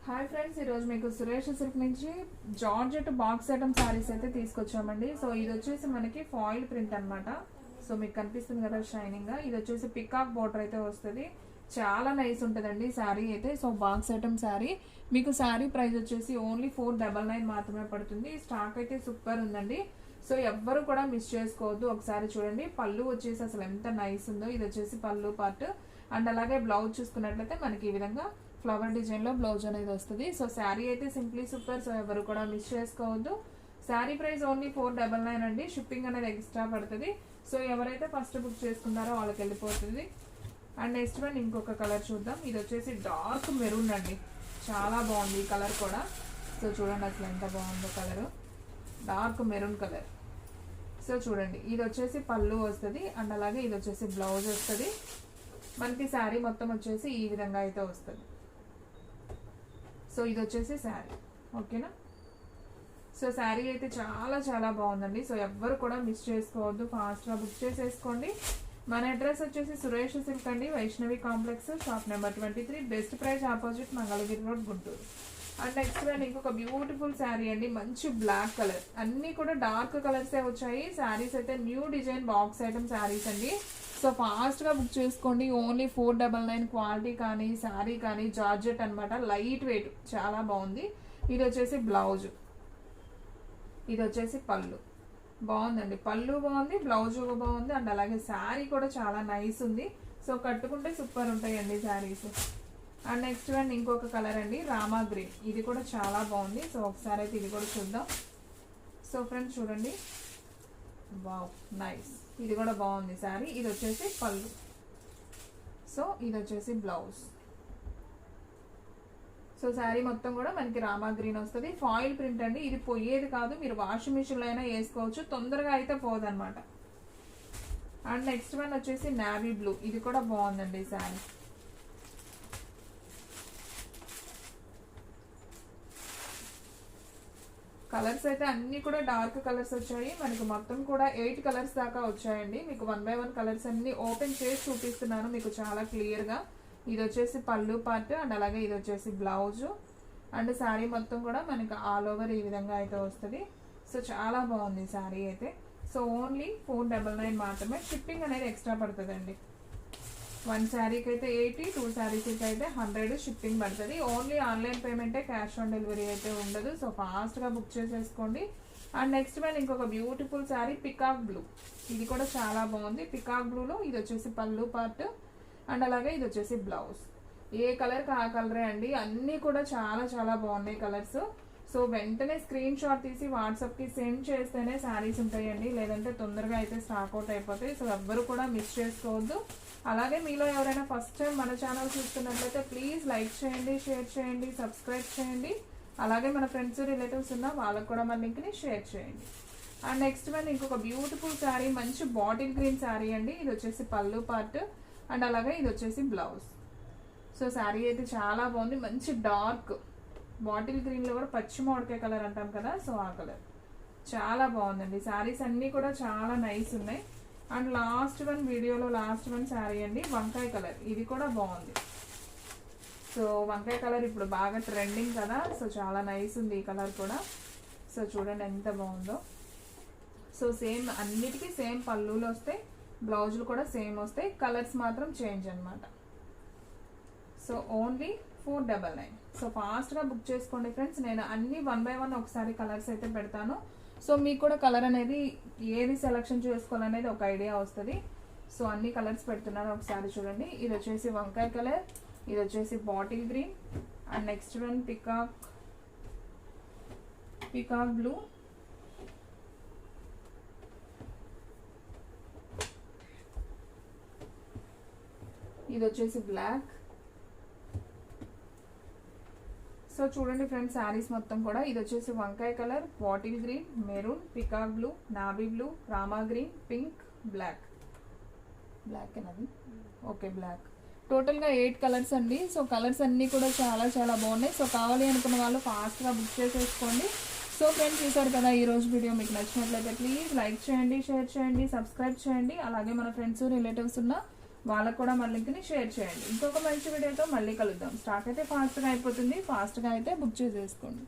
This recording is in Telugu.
హాయ్ ఫ్రెండ్స్, ఈరోజు మీకు సురేష్ సిల్క్ నుంచి జార్జెట్ బాక్స్ ఐటమ్ సారీస్ అయితే తీసుకొచ్చామండి. సో ఇది వచ్చేసి మనకి ఫాయిల్ ప్రింట్ అనమాట. సో మీకు కనిపిస్తుంది కదా షైనింగ్ గా. ఇది వచ్చేసి పికాక్ బోర్డర్ అయితే వస్తుంది. చాలా నైస్ ఉంటుందండి శారీ అయితే. సో బాక్స్ ఐటమ్ శారీ మీకు శారీ ప్రైస్ వచ్చేసి ఓన్లీ 499 మాత్రమే పడుతుంది. స్టాక్ అయితే సూపర్ ఉందండి. సో ఎవ్వరు కూడా మిస్ చేసుకోవద్దు. ఒకసారి చూడండి, పళ్ళు వచ్చేసి అసలు ఎంత నైస్ ఉందో. ఇది వచ్చేసి పళ్ళు పార్ట్ అండ్ అలాగే బ్లౌజ్ చూసుకున్నట్లయితే మనకి ఈ విధంగా ఫ్లవర్ డిజైన్ లో బ్లౌజ్ అనేది వస్తుంది. సో శారీ అయితే సింప్లీ సూపర్. సో ఎవరు కూడా మిస్ చేసుకోవద్దు. శారీ ప్రైస్ ఓన్లీ 499 అండి. షిప్పింగ్ అనేది ఎక్స్ట్రా పడుతుంది. సో ఎవరైతే ఫస్ట్ బుక్ చేసుకున్నారో వాళ్ళకి వెళ్ళిపోతుంది. అండ్ నెక్స్ట్ వన్ ఇంకొక కలర్ చూద్దాం. ఇది వచ్చేసి డార్క్ మెరూన్ అండి. చాలా బాగుంది ఈ కలర్ కూడా. సో చూడండి అసలు ఎంత బాగుందో colour, dark maroon colour. So చూడండి, ఇది వచ్చేసి పళ్ళు వస్తుంది అండ్ అలాగే ఇది వచ్చేసి బ్లౌజ్ వస్తుంది. మనకి శారీ మొత్తం వచ్చేసి ఈ విధంగా అయితే వస్తుంది. సో ఇది వచ్చేసి శారీ, ఓకేనా. సో శారీ అయితే చాలా చాలా బాగుందండి. సో ఎవ్వరు కూడా మిస్ చేసుకోవద్దు, ఫాస్ట్గా బుక్ చేసేసుకోండి. మన అడ్రస్ వచ్చేసి సురేష్ సిల్క్ అండి, Vaishnavi complex, shop number 23, best price opposite Mangalagiri road, Guntur. And next one ఇంకొక బ్యూటిఫుల్ శారీ అండి, మంచి బ్లాక్ కలర్. అన్నీ కూడా డార్క్ కలర్సే వచ్చాయి. శారీస్ అయితే new design box item saris అండి. సో ఫాస్ట్గా బుక్ చేసుకోండి. ఓన్లీ 499. క్వాలిటీ కానీ శారీ కానీ జార్జెట్ అనమాట, లైట్ వెయిట్, చాలా బాగుంది. ఇది వచ్చేసి బ్లౌజ్, ఇది వచ్చేసి పళ్ళు. బాగుందండి, పళ్ళు బాగుంది, బ్లౌజ్ బాగుంది అండ్ అలాగే శారీ కూడా చాలా నైస్ ఉంది. సో కట్టుకుంటే సూపర్ ఉంటాయండి శారీస్. అండ్ నెక్స్ట్ వన్ ఇంకొక కలర్ అండి, రామా గ్రీన్. ఇది కూడా చాలా బాగుంది. సో ఒకసారి అయితే ఇది కూడా చూద్దాం. సో ఫ్రెండ్స్ చూడండి, వావ్ నైస్, ఇది కూడా బాగుంది శారీ. ఇది వచ్చేసి పళ్ళు. సో ఇది వచ్చేసి బ్లౌజ్. సో శారీ మొత్తం కూడా మనకి రామా గ్రీన్ వస్తుంది. ఫాయిల్ ప్రింట్ అండి, ఇది పోయేది కాదు. మీరు వాషింగ్ మిషన్లో అయినా వేసుకోవచ్చు, తొందరగా అయితే పోదన్నమాట. అండ్ నెక్స్ట్ వన్ వచ్చేసి నావీ బ్లూ. ఇది కూడా బాగుందండి శారీ. కలర్స్ అయితే అన్ని కూడా డార్క్ కలర్స్ వచ్చాయి. మనకి మొత్తం కూడా 8 కలర్స్ దాకా వచ్చాయండి. మీకు 1 by 1 కలర్స్ అన్ని ఓపెన్ చేసి చూపిస్తున్నాను మీకు చాలా క్లియర్గా. ఇది వచ్చేసి పళ్ళు పార్ట్ అండ్ అలాగే ఇది వచ్చేసి బ్లౌజ్ అండ్ శారీ మొత్తం కూడా మనకి ఆల్ ఓవర్ ఈ విధంగా అయితే వస్తుంది. సో చాలా బాగుంది శారీ అయితే. సో ఓన్లీ 499 మాత్రమే. షిప్పింగ్ అనేది ఎక్స్ట్రా పడుతుందండి. 1 శారీకి అయితే 80, 2 శారీస్కి అయితే 100 షిప్పింగ్ పడుతుంది. ఓన్లీ ఆన్లైన్ పేమెంటే, క్యాష్ ఆన్ డెలివరీ అయితే ఉండదు. సో ఫాస్ట్గా బుక్ చేసేసుకోండి. అండ్ నెక్స్ట్ వన్ ఇంకొక బ్యూటిఫుల్ శారీ, పికాక్ బ్లూ. ఇది కూడా చాలా బాగుంది. పికాక్ బ్లూలో ఇది వచ్చేసి పళ్ళు పార్ట్ అండ్ అలాగే ఇది వచ్చేసి బ్లౌజ్. ఏ కలర్కి ఆ కలరే అండి. అన్నీ కూడా చాలా చాలా బాగున్నాయి కలర్స్. సో వెంటనే స్క్రీన్ షాట్ తీసి వాట్సాప్కి సెండ్ చేస్తేనే శారీస్ ఉంటాయండి, లేదంటే తొందరగా అయితే స్టాక్ అవుట్ అయిపోతాయి. సో ఎవ్వరు కూడా మిస్ చేసుకోవద్దు. అలాగే మీలో ఎవరైనా ఫస్ట్ టైం మన ఛానల్ చూస్తున్నట్లయితే ప్లీజ్ లైక్ చేయండి, షేర్ చేయండి, సబ్స్క్రైబ్ చేయండి. అలాగే మన ఫ్రెండ్స్ రిలేటివ్స్ ఉన్న వాళ్ళకు కూడా మన లింక్ని షేర్ చేయండి. అండ్ నెక్స్ట్ వన్ ఇంకొక బ్యూటిఫుల్ శారీ, మంచి బాటిల్ గ్రీన్ శారీ అండి. ఇది వచ్చేసి పళ్ళు పార్ట్ అండ్ అలాగే ఇది వచ్చేసి బ్లౌజ్. సో శారీ అయితే చాలా బాగుంది. మంచి డార్క్ బాటిల్ గ్రీన్లో కూడా పచ్చి మామిడికాయ కలర్ అంటాం కదా, సో ఆ కలర్ చాలా బాగుందండి. శారీస్ అన్నీ కూడా చాలా నైస్ ఉన్నాయి. అండ్ లాస్ట్ వన్ వీడియోలో లాస్ట్ వన్ శారీ అండి, వంకాయ కలర్. ఇది కూడా బాగుంది. సో వంకాయ కలర్ ఇప్పుడు బాగా ట్రెండింగ్ కదా, సో చాలా నైస్ ఉంది ఈ కలర్ కూడా. సో చూడండి ఎంత బాగుందో. సో సేమ్ అన్నిటికీ సేమ్ పళ్ళులు వస్తాయి, బ్లౌజులు కూడా సేమ్ వస్తాయి, కలర్స్ మాత్రం చేంజ్ అనమాట. So only 499. సో ఫాస్ట్గా బుక్ చేసుకోండి ఫ్రెండ్స్. నేను అన్ని 1 by 1 ఒకసారి కలర్స్ అయితే పెడతాను. సో మీకు కూడా కలర్ అనేది ఏది సెలెక్షన్ చేసుకోవాలనేది ఒక ఐడియా వస్తుంది. సో అన్ని కలర్స్ పెడుతున్నాను, ఒకసారి చూడండి. ఇది వచ్చేసి వంకాయ కలర్, ఇది వచ్చేసి bottle green and next one peacock blue, ఇది వచ్చేసి బ్లాక్. సో చూడండి ఫ్రెండ్స్, శారీస్ మొత్తం కూడా ఇది వచ్చేసి వంకాయ colour, bottle green, maroon, peacock blue, navy blue, Rama green, pink, black అనేది ఓకే బ్లాక్. టోటల్గా 8 కలర్స్ అండి. సో కలర్స్ అన్నీ కూడా చాలా చాలా బాగున్నాయి. సో కావాలి అనుకున్న వాళ్ళు ఫాస్ట్గా బుక్ చేసేసుకోండి. సో ఫ్రెండ్స్ చూసారు కదా, ఈరోజు వీడియో మీకు నచ్చినట్లయితే ప్లీజ్ లైక్ చేయండి, షేర్ చేయండి, సబ్స్క్రైబ్ చేయండి. అలాగే మన ఫ్రెండ్స్ రిలేటివ్స్ ఉన్న వాళ్ళకు కూడా మన లింక్ని షేర్ చేయండి. ఇంకొక మంచి వీడియోతో మళ్ళీ కలుద్దాం. స్టాక్ అయితే ఫాస్ట్గా అయిపోతుంది, ఫాస్ట్గా అయితే బుక్ చేసేసుకోండి.